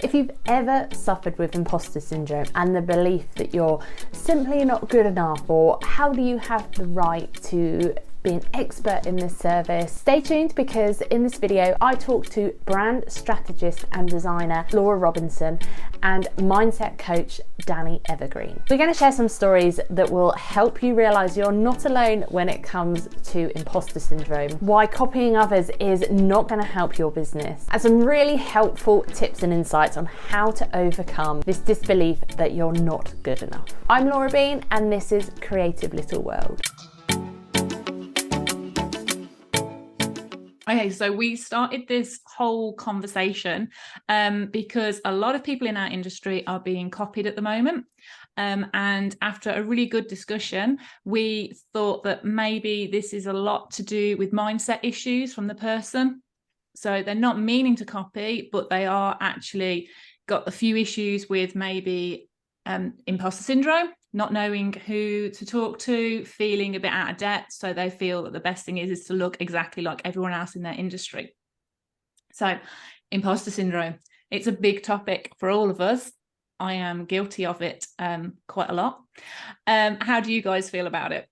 If you've ever suffered with imposter syndrome and the belief that you're simply not good enough, or how do you have the right to be an expert in this service, stay tuned, because in this video I talk to brand strategist and designer Laura Robinson and mindset coach Danie Evergreen. We're going to share some stories that will help you realize you're not alone when it comes to imposter syndrome, why copying others is not going to help your business, and some really helpful tips and insights on how to overcome this disbelief that you're not good enough. I'm Laura Bean and this is Creative Little World. Okay, so we started this whole conversation because a lot of people in our industry are being copied at the moment. And after a really good discussion, we thought that maybe this is a lot to do with mindset issues from the person. So they're not meaning to copy, but they are actually got a few issues with maybe imposter syndrome, not knowing who to talk to, feeling a bit out of depth. So they feel that the best thing is to look exactly like everyone else in their industry. So imposter syndrome, it's a big topic for all of us. I am guilty of it quite a lot. How do you guys feel about it?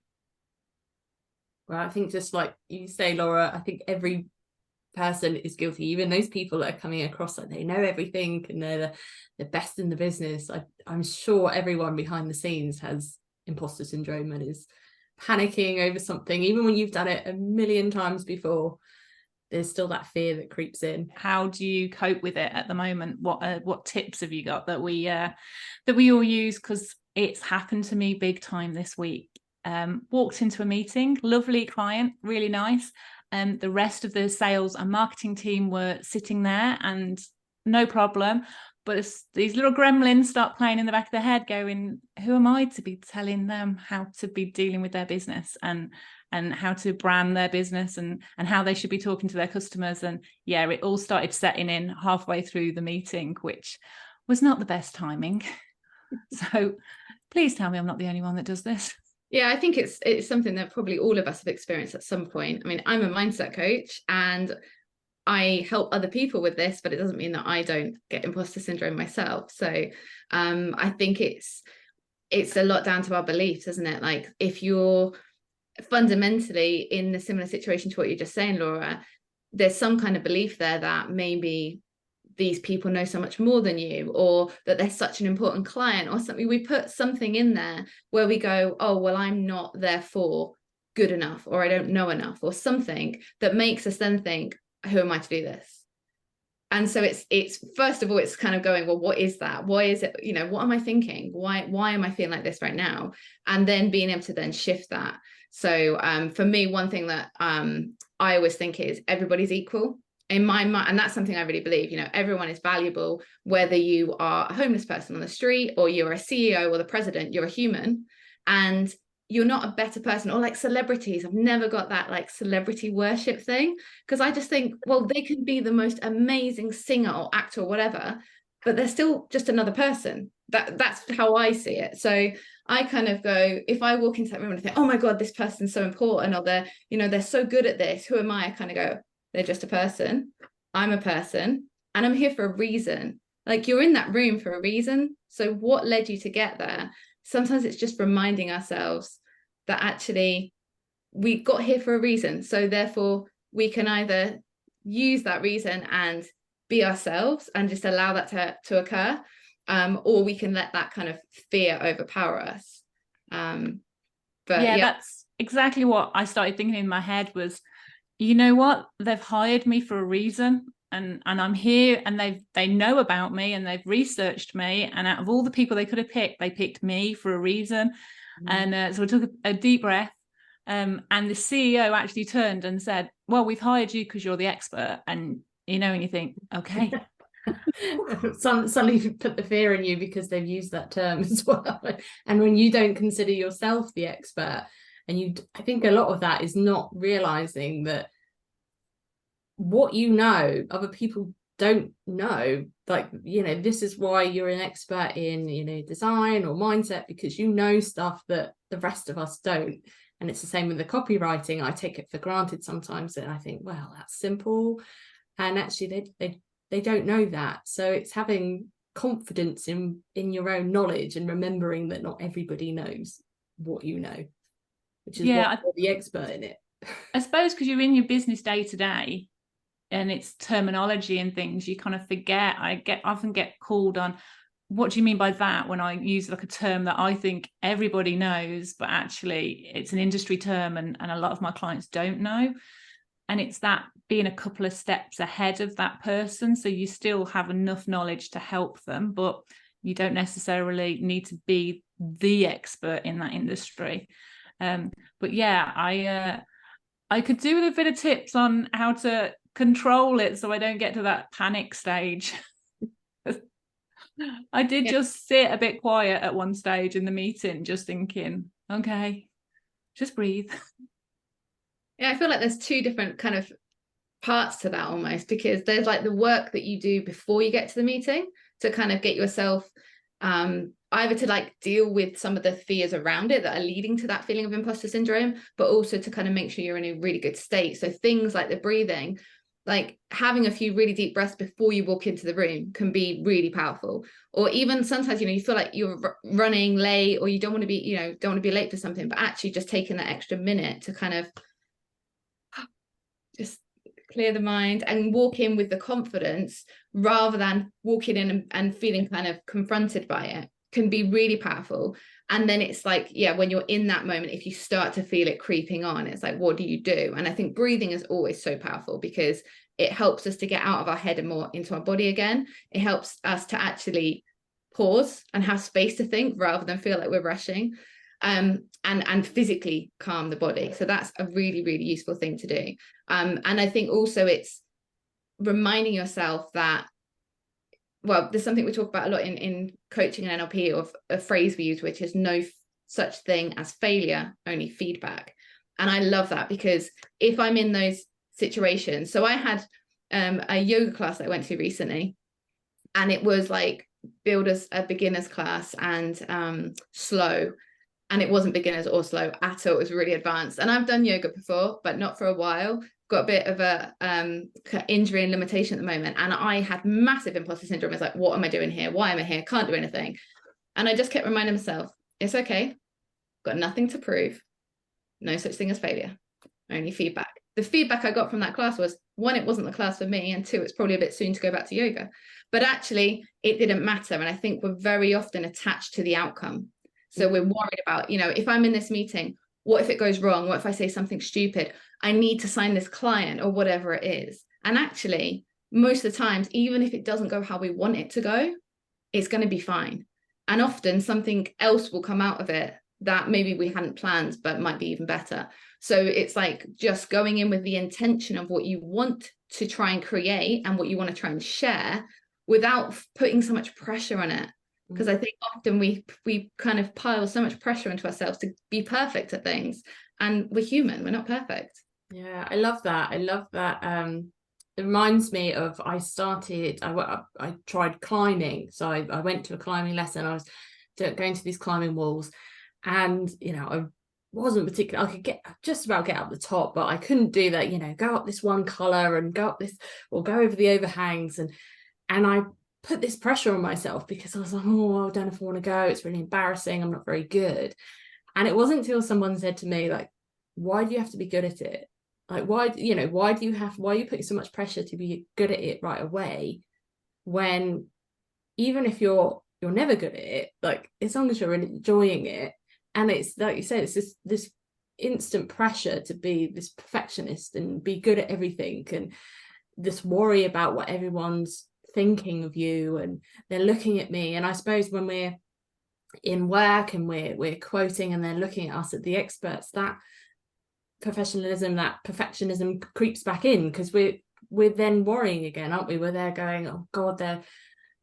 Well, I think just like you say, Laura, I think every person is guilty, even those people that are coming across like they know everything and they're the best in the business. I'm sure everyone behind the scenes has imposter syndrome and is panicking over something, even when you've done it a million times before. There's still that fear that creeps in. How do you cope with it at the moment? What tips have you got that we all use? Because it's happened to me big time this week. Walked into a meeting, lovely client, really nice. The rest of the sales and marketing team were sitting there and no problem. But these little gremlins start playing in the back of their head going, who am I to be telling them how to be dealing with their business and how to brand their business and how they should be talking to their customers? And yeah, it all started setting in halfway through the meeting, which was not the best timing. So please tell me I'm not the only one that does this. Yeah, I think it's something that probably all of us have experienced at some point. I mean, I'm a mindset coach and I help other people with this, but it doesn't mean that I don't get imposter syndrome myself. So I think it's a lot down to our beliefs, isn't it? Like if you're fundamentally in a similar situation to what you're just saying, Laura, there's some kind of belief there that maybe these people know so much more than you, or that they're such an important client or something. We put something in there where we go, oh, well, I'm not therefore good enough, or I don't know enough, or something that makes us then think, who am I to do this? And so it's first of all, it's kind of going, well, what is that? Why is it, what am I thinking? Why am I feeling like this right now? And then being able to then shift that. So for me, one thing that I always think is everybody's equal. In my mind, and that's something I really believe, everyone is valuable, whether you are a homeless person on the street or you're a CEO or the president, you're a human and you're not a better person. Or like celebrities, I've never got that like celebrity worship thing, because I just think, well, they can be the most amazing singer or actor or whatever, but they're still just another person. That's how I see it. So I kind of go, if I walk into that room and I think, oh my God, this person's so important, or they're so good at this, who am I? I kind of go, they're just a person. I'm a person and I'm here for a reason. Like you're in that room for a reason. So what led you to get there? Sometimes it's just reminding ourselves that actually we got here for a reason. So therefore we can either use that reason and be ourselves and just allow that to occur, or we can let that kind of fear overpower us. But yeah, that's exactly what I started thinking in my head was, you know what, they've hired me for a reason and I'm here and they know about me and they've researched me, and out of all the people they could have picked, they picked me for a reason. And so I took a deep breath, and the CEO actually turned and said, well, we've hired you because you're the expert. And and you think, okay. Suddenly put the fear in you because they've used that term as well. And when you don't consider yourself the expert, and I think a lot of that is not realizing that what other people don't know. Like, this is why you're an expert in, design or mindset, because you know stuff that the rest of us don't. And it's the same with the copywriting. I take it for granted sometimes, and I think, well, that's simple. And actually they they don't know that. So it's having confidence in your own knowledge and remembering that not everybody knows what you know, which is why you're the expert in it. I suppose because you're in your business day to day and it's terminology and things, you kind of forget. I often get called on, what do you mean by that, when I use like a term that I think everybody knows, but actually it's an industry term and a lot of my clients don't know. And it's that being a couple of steps ahead of that person. So you still have enough knowledge to help them, but you don't necessarily need to be the expert in that industry. But yeah, I could do with a bit of tips on how to control it so I don't get to that panic stage. I did just sit a bit quiet at one stage in the meeting, just thinking, okay, just breathe. Yeah, I feel like there's two different kind of parts to that almost, because there's like the work that you do before you get to the meeting to kind of get yourself either to like deal with some of the fears around it that are leading to that feeling of imposter syndrome, but also to kind of make sure you're in a really good state. So things like the breathing, like having a few really deep breaths before you walk into the room can be really powerful. Or even sometimes, you feel like you're running late, or you don't want to be, don't want to be late for something, but actually just taking that extra minute to kind of just clear the mind and walk in with the confidence rather than walking in and feeling kind of confronted by it can be really powerful. And then it's like, when you're in that moment, if you start to feel it creeping on, it's like, what do you do? And I think breathing is always so powerful because it helps us to get out of our head and more into our body again. It helps us to actually pause and have space to think rather than feel like we're rushing, and physically calm the body. So that's a really, really useful thing to do. And I think also it's reminding yourself that, well, there's something we talk about a lot in coaching and NLP, of a phrase we use, which is no such thing as failure, only feedback. And I love that, because if I'm in those situations, so I had a yoga class that I went to recently, and it was like a beginner's class and slow. And it wasn't beginners or slow at all. It was really advanced. And I've done yoga before, but not for a while. Got a bit of a injury and limitation at the moment. And I had massive imposter syndrome. It's like, what am I doing here? Why am I here? Can't do anything. And I just kept reminding myself, it's okay. Got nothing to prove. No such thing as failure. Only feedback. The feedback I got from that class was, one, it wasn't the class for me. And two, it's probably a bit soon to go back to yoga. But actually, it didn't matter. And I think we're very often attached to the outcome. So we're worried about, if I'm in this meeting, what if it goes wrong? What if I say something stupid? I need to sign this client or whatever it is. And actually, most of the times, even if it doesn't go how we want it to go, it's going to be fine. And often something else will come out of it that maybe we hadn't planned, but might be even better. So it's like just going in with the intention of what you want to try and create and what you want to try and share without putting so much pressure on it. Because I think often we kind of pile so much pressure into ourselves to be perfect at things, and we're human, we're not perfect. Yeah, I love that. It reminds me of, I tried climbing. So I went to a climbing lesson. I was going to these climbing walls, and I wasn't particularly, I could just about get up the top, but I couldn't do that, go up this one color and go up this, or go over the overhangs, and I put this pressure on myself because I was like, oh, I don't know if I want to go, it's really embarrassing, I'm not very good. And it wasn't until someone said to me, like, why do you have to be good at it? Like, why are you putting so much pressure to be good at it right away, when even if you're never good at it, like, as long as you're enjoying it, and it's like you said, it's this instant pressure to be this perfectionist and be good at everything, and this worry about what everyone's thinking of you and they're looking at me. And I suppose when we're in work and we're quoting and they're looking at us at the experts, that professionalism, that perfectionism creeps back in, because we're then worrying again, aren't we? We're there going, oh God, they're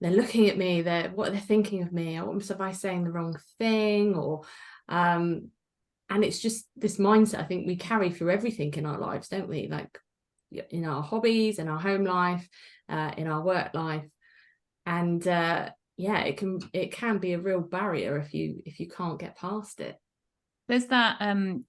looking at me, what are they thinking of me? Or am I saying the wrong thing? Or and it's just this mindset I think we carry through everything in our lives, don't we? Like in our hobbies, in our home life, in our work life. And it can be a real barrier if you can't get past it. There's that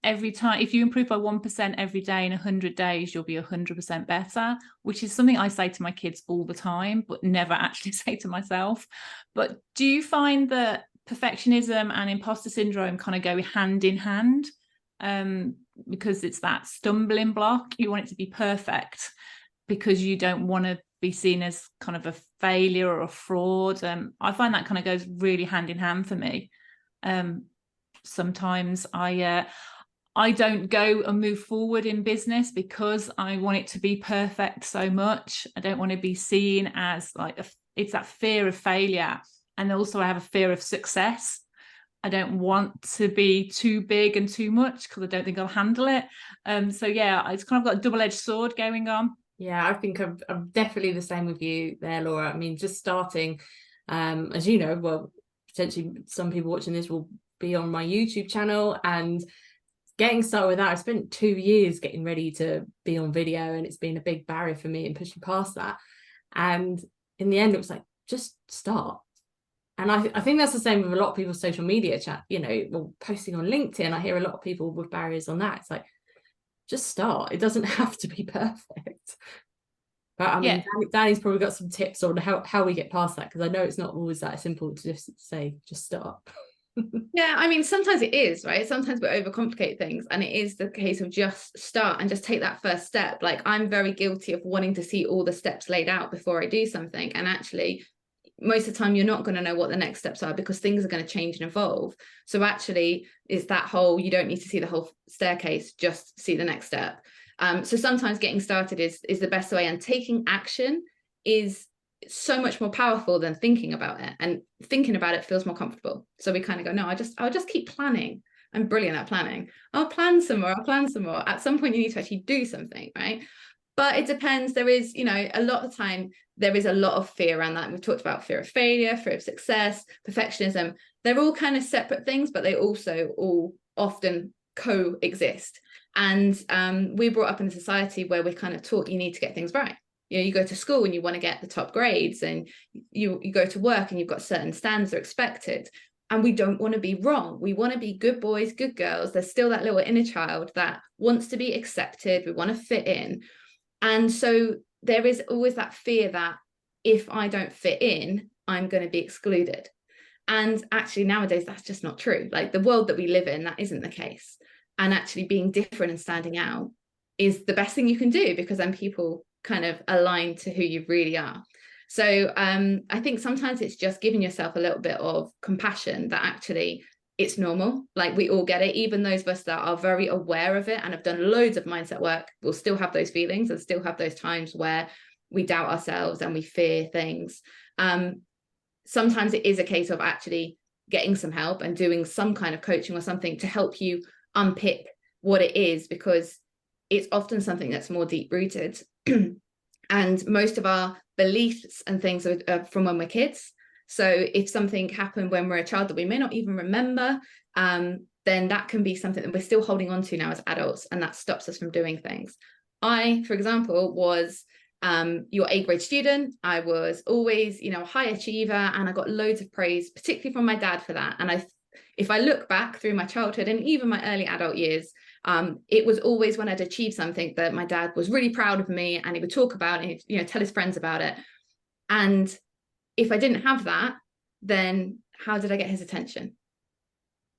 every time, if you improve by 1% every day in 100 days, you'll be 100% better, which is something I say to my kids all the time, but never actually say to myself. But do you find that perfectionism and imposter syndrome kind of go hand in hand? Because it's that stumbling block. You want it to be perfect because you don't want to be seen as kind of a failure or a fraud. I find that kind of goes really hand in hand for me. Sometimes I don't go and move forward in business because I want it to be perfect so much. I don't want to be seen as like it's that fear of failure, and also I have a fear of success. I don't want to be too big and too much because I don't think I'll handle it. So yeah, it's kind of got a double-edged sword going on. Yeah, I think I'm definitely the same with you there, Laura. I mean, just starting, as you know, well, potentially some people watching this will be on my YouTube channel, and getting started with that, I spent 2 years getting ready to be on video, and it's been a big barrier for me and pushing past that. And in the end, it was like, just start. And I think that's the same with a lot of people's social media chat, you know, well, posting on LinkedIn. I hear a lot of people with barriers on that. It's like, just start. It doesn't have to be perfect. But I mean, yeah. Danie's probably got some tips on how we get past that, because I know it's not always that simple to just say, just start. Yeah, I mean, sometimes it is, right? Sometimes we overcomplicate things, and it is the case of just start and just take that first step. Like, I'm very guilty of wanting to see all the steps laid out before I do something, and actually most of the time you're not going to know what the next steps are because things are going to change and evolve. So actually it's that whole, you don't need to see the whole staircase, just see the next step. So sometimes getting started is the best way, and taking action is so much more powerful than thinking about it, and thinking about it feels more comfortable. So we kind of go, no, I'll just keep planning. I'm brilliant at planning. I'll plan some more. At some point you need to actually do something, right? But it depends. There is, you know, a lot of time there is a lot of fear around that. And we've talked about fear of failure, fear of success, perfectionism. They're all kind of separate things, but they also all often coexist. And we're brought up in a society where we're kind of taught you need to get things right. You know, you go to school and you want to get the top grades, and you go to work and you've got certain standards are expected. And we don't want to be wrong. We want to be good boys, good girls. There's still that little inner child that wants to be accepted. We want to fit in. And so there is always that fear that if I don't fit in, I'm going to be excluded. And actually nowadays, that's just not true. Like, the world that we live in, that isn't the case. And actually being different and standing out is the best thing you can do, because then people kind of align to who you really are. So I think sometimes it's just giving yourself a little bit of compassion that actually it's normal. Like, we all get it. Even those of us that are very aware of it and have done loads of mindset work will still have those feelings and still have those times where we doubt ourselves and we fear things. Sometimes it is a case of actually getting some help and doing some kind of coaching or something to help you unpick what it is, because it's often something that's more deep rooted. And most of our beliefs and things are from when we're kids. So if something happened when we're a child that we may not even remember, then that can be something that we're still holding on to now as adults, and that stops us from doing things. I, for example, was your A-grade student. I was always, you know, a high achiever, and I got loads of praise, particularly from my dad for that. And if I look back through my childhood and even my early adult years, it was always when I'd achieved something that my dad was really proud of me, and he would talk about it, you know, tell his friends about it. And if I didn't have that, then how did I get his attention?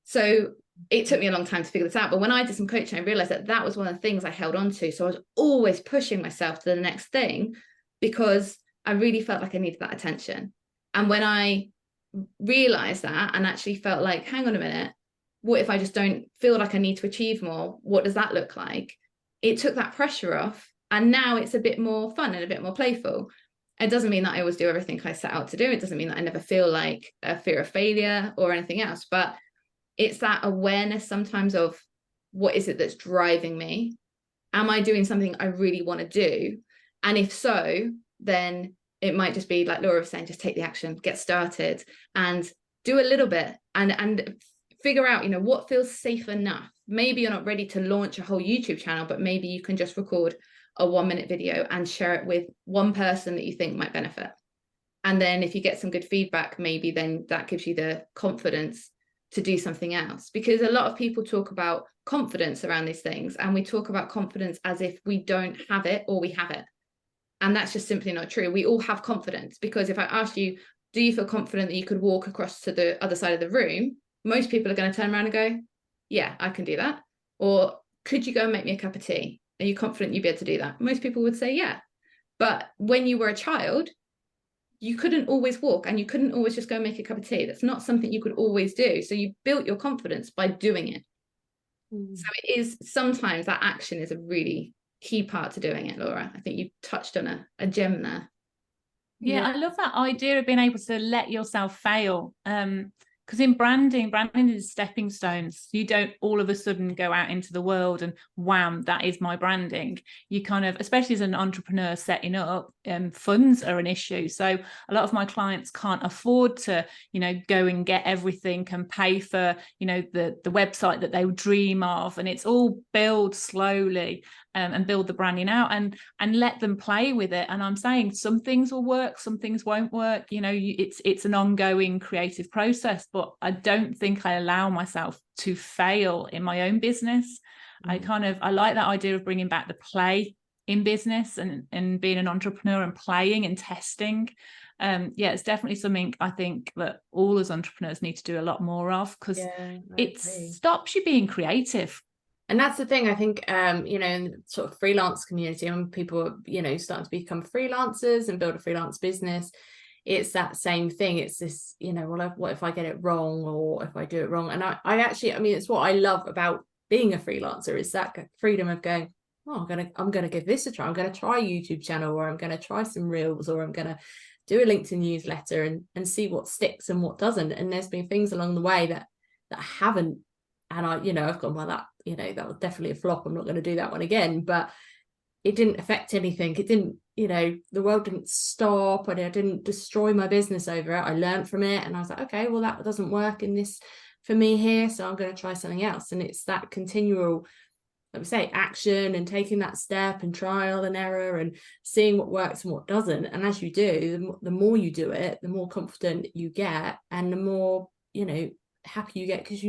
So it took me a long time to figure this out. But when I did some coaching, I realized that that was one of the things I held on to. So I was always pushing myself to the next thing because I really felt like I needed that attention. And when I realized that and actually felt like, hang on a minute, what if I just don't feel like I need to achieve more? What does that look like? It took that pressure off. And now it's a bit more fun and a bit more playful. It doesn't mean that I always do everything I set out to do. It doesn't mean that I never feel like a fear of failure or anything else, but it's that awareness sometimes of what is it that's driving me? Am I doing something I really want to do? And if so, then it might just be like Laura was saying, just take the action, get started and do a little bit and figure out, you know, what feels safe enough. Maybe you're not ready to launch a whole YouTube channel, but maybe you can just record a 1-minute video and share it with one person that you think might benefit. And then if you get some good feedback, maybe then that gives you the confidence to do something else, because a lot of people talk about confidence around these things, and we talk about confidence as if we don't have it or we have it, and that's just simply not true. We all have confidence, because if I ask you, do you feel confident that you could walk across to the other side of the room, most people are going to turn around and go, yeah, I can do that. Or could you go and make me a cup of tea? Are you confident you'd be able to do that? Most people would say yeah. But when you were a child, you couldn't always walk, and you couldn't always just go and make a cup of tea. That's not something you could always do. So you built your confidence by doing it. So it is, sometimes that action is a really key part to doing it, Laura. I think you touched on a gem there. Yeah, I love that idea of being able to let yourself fail. Because in branding is stepping stones. You don't all of a sudden go out into the world and wham, that is my branding. You kind of, especially as an entrepreneur setting up, funds are an issue. So a lot of my clients can't afford to, go and get everything and pay for, the website that they dream of. And it's all build slowly and build the branding out and let them play with it. And I'm saying some things will work, some things won't work. It's an ongoing creative process. But I don't think I allow myself to fail in my own business. I like that idea of bringing back the play in business and being an entrepreneur and playing and testing. It's definitely something I think that all as entrepreneurs need to do a lot more of, because it stops you being creative. And that's the thing, I think, in the sort of freelance community, when people are, starting to become freelancers and build a freelance business, it's that same thing. It's this, well, what if I get it wrong, or if I do it wrong? And I actually, it's what I love about being a freelancer, is that freedom of going, oh, I'm gonna give this a try. I'm gonna try a YouTube channel, or I'm gonna try some reels, or I'm gonna do a LinkedIn newsletter and see what sticks and what doesn't. And there's been things along the way that haven't, and I've gone, well, that was definitely a flop. I'm not going to do that one again. But it didn't affect anything. It didn't, the world didn't stop, and I didn't destroy my business over it. I learned from it, and I was like, okay, well, that doesn't work in this for me here, so I'm going to try something else. And it's that continual, like we say, action and taking that step and trial and error and seeing what works and what doesn't. And as you do, the more you do it, the more confident you get, and the more, happy you get, because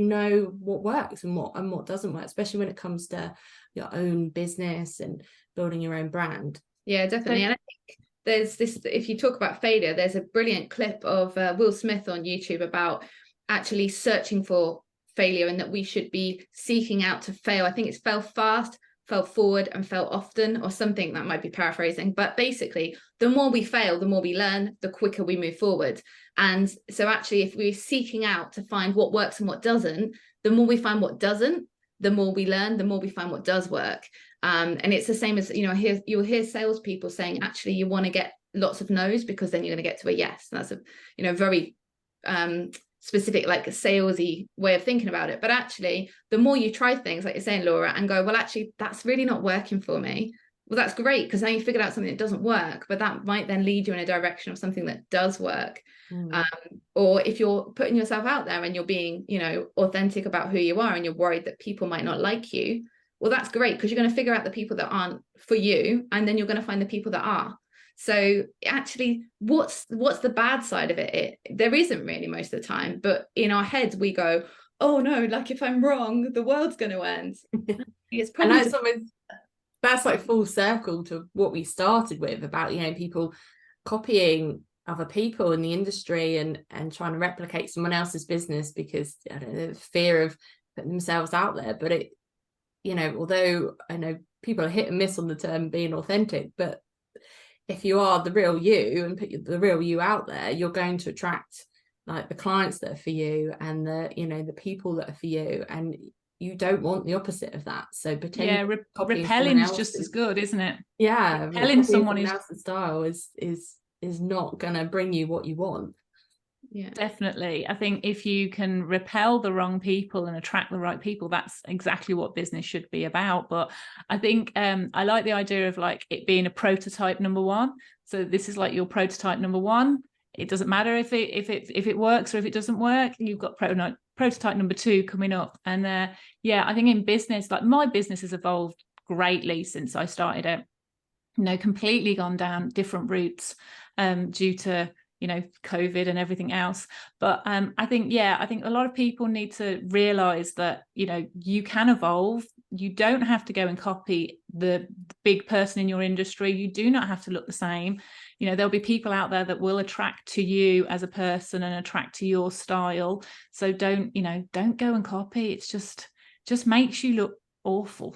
what works and what doesn't work, especially when it comes to your own business and building your own brand. Yeah, definitely. And I think there's this, if you talk about failure, there's a brilliant clip of Will Smith on YouTube about actually searching for failure, and that we should be seeking out to fail. I think it's fail fast, fell forward, and fell often, or something. That might be paraphrasing, but basically the more we fail, the more we learn, the quicker we move forward. And so actually, if we're seeking out to find what works and what doesn't, the more we find what doesn't, the more we learn, the more we find what does work. And it's the same as, you'll hear salespeople saying, actually, you want to get lots of no's, because then you're going to get to a yes. And that's a very specific, like a salesy way of thinking about it. But actually, the more you try things, like you're saying, Laura, and go, well, actually, that's really not working for me. Well, that's great, because now you figured out something that doesn't work, but that might then lead you in a direction of something that does work. Or if you're putting yourself out there and you're being, authentic about who you are, and you're worried that people might not like you, well, that's great, because you're going to figure out the people that aren't for you, and then you're going to find the people that are. So actually, what's the bad side of it? There isn't really most of the time, but in our heads we go, oh no, like if I'm wrong, the world's going to end. It's probably that's like full circle to what we started with about, people copying other people in the industry and trying to replicate someone else's business because, I don't know, the fear of putting themselves out there. But it, although I know people are hit and miss on the term being authentic, but if you are the real you and put the real you out there, you're going to attract like the clients that are for you, and the people that are for you, and you don't want the opposite of that. So repelling is just as good, isn't it? Yeah, repelling someone else's style is not going to bring you what you want. Yeah, definitely. I think if you can repel the wrong people and attract the right people, that's exactly what business should be about. But I think I like the idea of like it being a prototype number one. So this is like your prototype number one. It doesn't matter if it works or if it doesn't work. You've got prototype number two coming up. And I think in business, like my business has evolved greatly since I started it. Completely gone down different routes due to COVID and everything else. But I think a lot of people need to realize that, you can evolve. You don't have to go and copy the big person in your industry. You do not have to look the same. There'll be people out there that will attract to you as a person and attract to your style. So don't go and copy. It's just makes you look awful.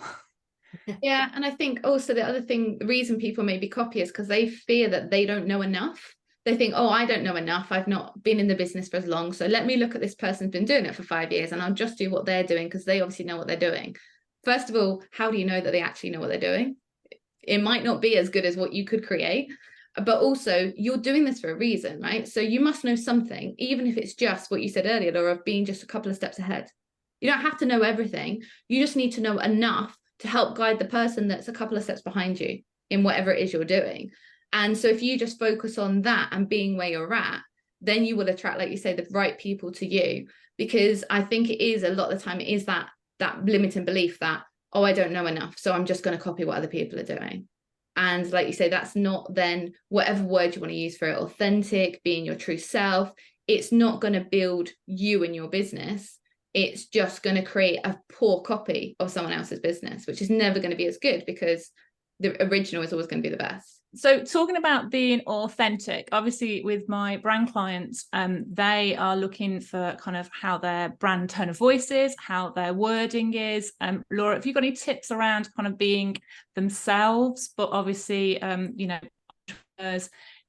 Yeah. And I think also the reason people maybe copy is because they fear that they don't know enough. They think, oh, I don't know enough. I've not been in the business for as long. So let me look at this person who's been doing it for 5 years and I'll just do what they're doing because they obviously know what they're doing. First of all, how do you know that they actually know what they're doing? It might not be as good as what you could create, but also you're doing this for a reason, right? So you must know something, even if it's just what you said earlier, Laura, of being just a couple of steps ahead. You don't have to know everything. You just need to know enough to help guide the person that's a couple of steps behind you in whatever it is you're doing. And so if you just focus on that and being where you're at, then you will attract, like you say, the right people to you. Because I think it is a lot of the time, it is that limiting belief that, oh, I don't know enough, so I'm just going to copy what other people are doing. And like you say, that's not then whatever word you want to use for it, authentic, being your true self. It's not going to build you and your business. It's just going to create a poor copy of someone else's business, which is never going to be as good because the original is always going to be the best. So talking about being authentic, obviously with my brand clients, they are looking for kind of how their brand tone of voice is, how their wording is. Laura, have you got any tips around kind of being themselves, but obviously,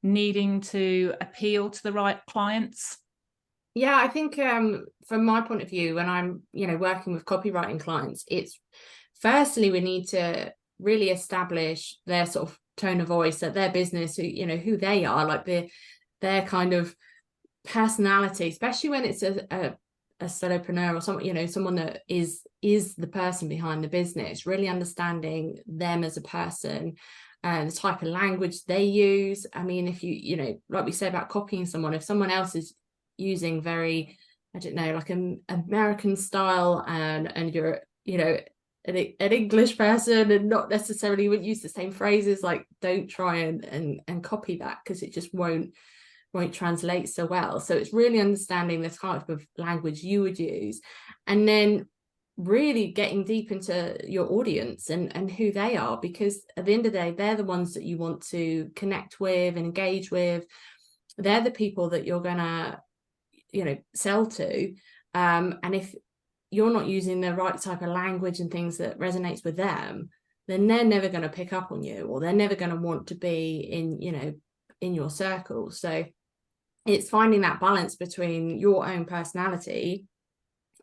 needing to appeal to the right clients? Yeah, I think from my point of view, when I'm, working with copywriting clients, it's firstly, we need to really establish their sort of tone of voice, that their business, who they are, like their kind of personality, especially when it's a solopreneur or someone that is the person behind the business, really understanding them as a person and the type of language they use. I mean, if you like we say about copying someone, if someone else is using very, I don't know, like an American style and you're, an English person and not necessarily would use the same phrases, like don't try and copy that because it just won't translate so well. So it's really understanding the type of language you would use and then really getting deep into your audience and who they are, because at the end of the day, they're the ones that you want to connect with and engage with. They're the people that you're gonna sell to, and if you're not using the right type of language and things that resonates with them, then they're never going to pick up on you, or they're never going to want to be in your circle. So it's finding that balance between your own personality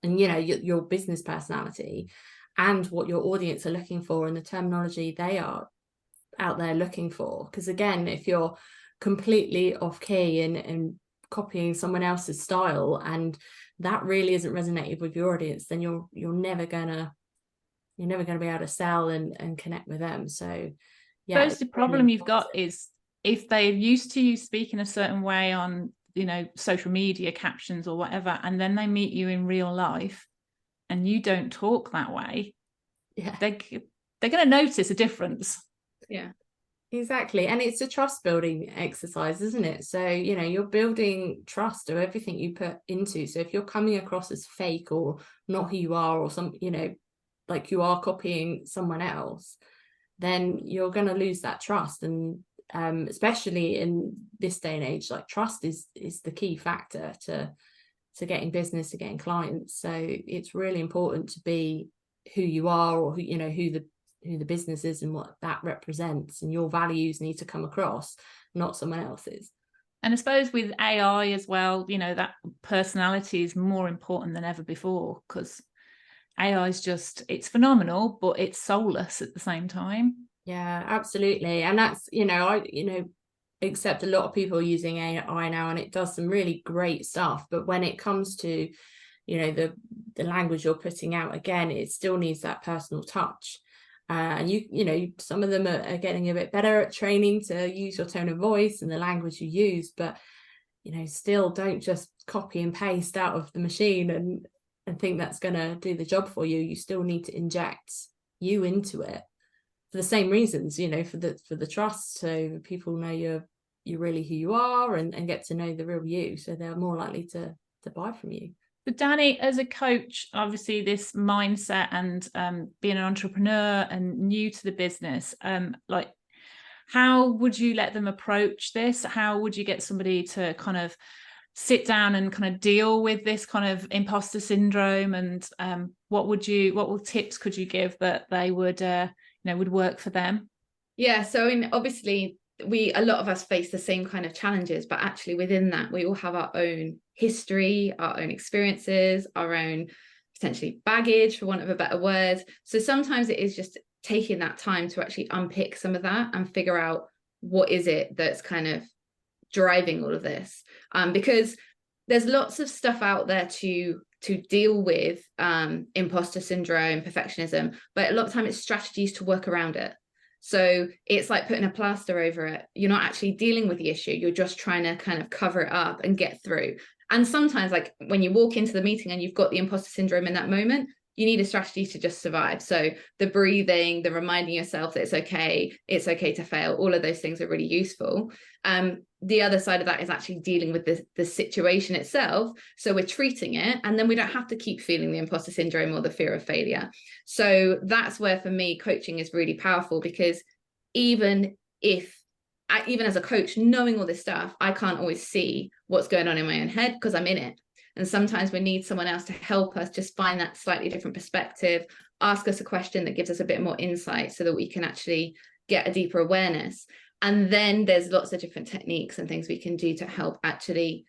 and your business personality and what your audience are looking for and the terminology they are out there looking for. Because again, if you're completely off key and copying someone else's style and that really isn't resonated with your audience, then you're never gonna be able to sell and connect with them. So yeah, the problem you've got is if they're used to you speaking a certain way on social media captions or whatever, and then they meet you in real life and you don't talk that way, they're going to notice a difference. Yeah, exactly. And it's a trust building exercise, isn't it? So you're building trust of everything you put into. So if you're coming across as fake or not who you are, or some like you are copying someone else, then you're going to lose that trust. And especially in this day and age, like trust is the key factor to getting business, to getting clients. So it's really important to be who you are, or who the business is and what that represents, and your values need to come across, not someone else's. And I suppose with AI as well, that personality is more important than ever before, because AI is it's phenomenal, but it's soulless at the same time. Yeah, absolutely. And that's, I accept a lot of people using AI now, and it does some really great stuff. But when it comes to, the language you're putting out, again, it still needs that personal touch. And some of them are getting a bit better at training to use your tone of voice and the language you use, but still don't just copy and paste out of the machine and think that's going to do the job for you. You still need to inject you into it for the same reasons, for the trust, so people know you're really who you are, and get to know the real you, so they're more likely to buy from you. But Danie, as a coach, obviously this mindset and being an entrepreneur and new to the business, like, how would you let them approach this? How would you get somebody to kind of sit down and kind of deal with this kind of imposter syndrome? And what tips could you give that they would, would work for them? Yeah, so obviously a lot of us face the same kind of challenges, but actually within that, we all have our own history, our own experiences, our own potentially baggage, for want of a better word. So sometimes it is just taking that time to actually unpick some of that and figure out what is it that's kind of driving all of this. Because there's lots of stuff out there to deal with imposter syndrome, perfectionism, but a lot of time it's strategies to work around it. So it's like putting a plaster over it. You're not actually dealing with the issue. You're just trying to kind of cover it up and get through. And sometimes, like when you walk into the meeting and you've got the imposter syndrome in that moment, you need a strategy to just survive. So the breathing, the reminding yourself that it's okay to fail, all of those things are really useful. The other side of that is actually dealing with the situation itself. So we're treating it, and then we don't have to keep feeling the imposter syndrome or the fear of failure. So that's where, for me, coaching is really powerful, because even as a coach, knowing all this stuff, I can't always see what's going on in my own head because I'm in it. And sometimes we need someone else to help us just find that slightly different perspective, ask us a question that gives us a bit more insight so that we can actually get a deeper awareness. And then there's lots of different techniques and things we can do to help actually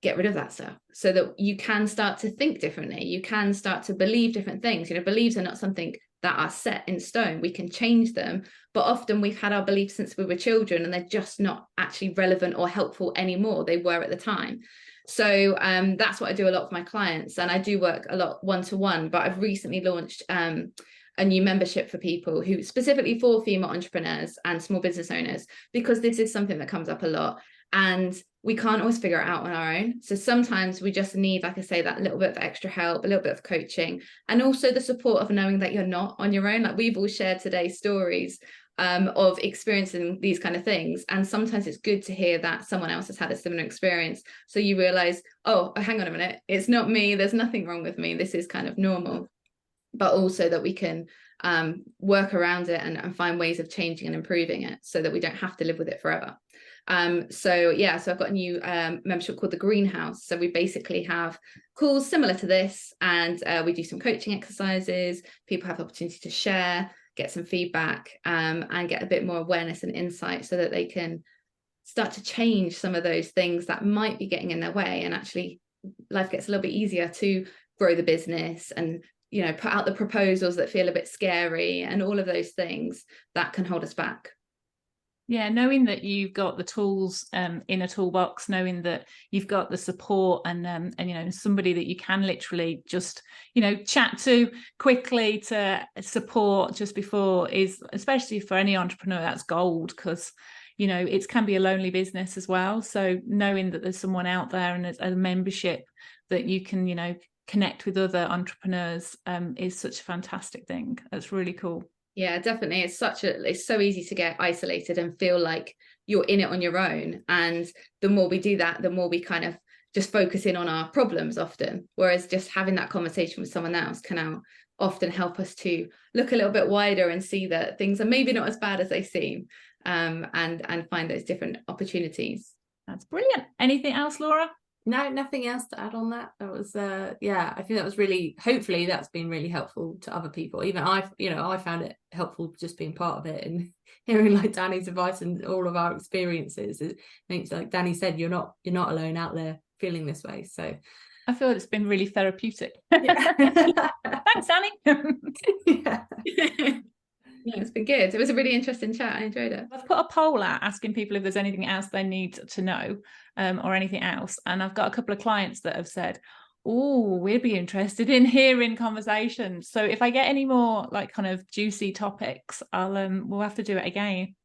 get rid of that stuff, so that you can start to think differently. You can start to believe different things. Beliefs are not something that are set in stone. We can change them, but often we've had our beliefs since we were children and they're just not actually relevant or helpful anymore. They were at the time. So that's what I do a lot with my clients, and I do work a lot one-to-one, but I've recently launched a new membership for people who specifically for female entrepreneurs and small business owners, because this is something that comes up a lot and we can't always figure it out on our own. So sometimes we just need, like I say, that little bit of extra help, a little bit of coaching, and also the support of knowing that you're not on your own. Like we've all shared today stories of experiencing these kind of things, and sometimes it's good to hear that someone else has had a similar experience, so you realize, oh, hang on a minute, it's not me, there's nothing wrong with me, this is kind of normal. But also that we can work around it and find ways of changing and improving it so that we don't have to live with it forever. So I've got a new membership called the Greenhouse. So we basically have calls similar to this, and we do some coaching exercises. People have the opportunity to share, get some feedback, and get a bit more awareness and insight so that they can start to change some of those things that might be getting in their way, and actually life gets a little bit easier to grow the business and put out the proposals that feel a bit scary and all of those things that can hold us back. Yeah, knowing that you've got the tools in a toolbox, knowing that you've got the support and somebody that you can literally just chat to quickly to support just before is, especially for any entrepreneur, that's gold, because it can be a lonely business as well. So knowing that there's someone out there and there's a membership that you can connect with other entrepreneurs is such a fantastic thing. That's really cool. Yeah, definitely. It's so easy to get isolated and feel like you're in it on your own. And the more we do that, the more we kind of just focus in on our problems often. Whereas just having that conversation with someone else can now often help us to look a little bit wider and see that things are maybe not as bad as they seem, and find those different opportunities. That's brilliant. Anything else, Laura? No, nothing else to add on that. That was I think that was really, hopefully that's been really helpful to other people. Even I found it helpful just being part of it and hearing like Danie's advice and all of our experiences. It makes, like Danie said, you're not alone out there feeling this way. So I feel it's been really therapeutic. Yeah. Thanks, Danie. Yeah. Yeah, it's been good. It was a really interesting chat. I enjoyed it. I've put a poll out asking people if there's anything else they need to know, or anything else. And I've got a couple of clients that have said, oh, we'd be interested in hearing conversations. So if I get any more like kind of juicy topics, we'll have to do it again.